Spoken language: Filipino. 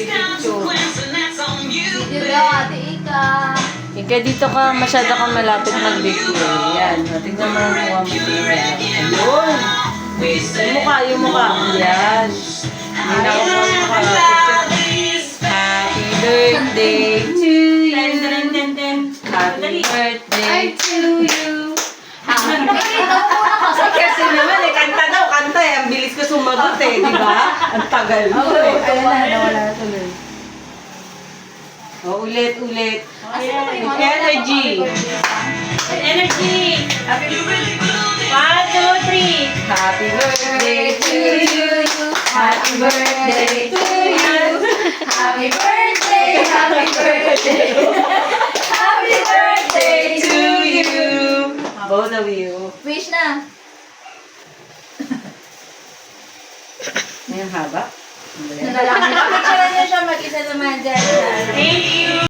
picture. Video daw, Ate Ika. Ika, dito ka, masyado kang malapit mag-video. Yan, tignan mo ang mukha mo. Ayun. Yung mukha. Yan. Hindi na ako picture. Happy birthday to you. Happy birthday to you. Kasi naman kanta daw, kanta eh. Ang bilis ko sumagot eh, di ba? Ang tagal mo eh. Ayun na, nawala na tuloy. Ulit. Energy. Happy birthday. 1, 2, 3. Happy birthday to you. Happy birthday to you. Happy birthday, happy birthday. Happy birthday To you. Both of you. Wish na. May haba. Nanalangin. Picture niyo siya mag-isa naman dyan. Thank you.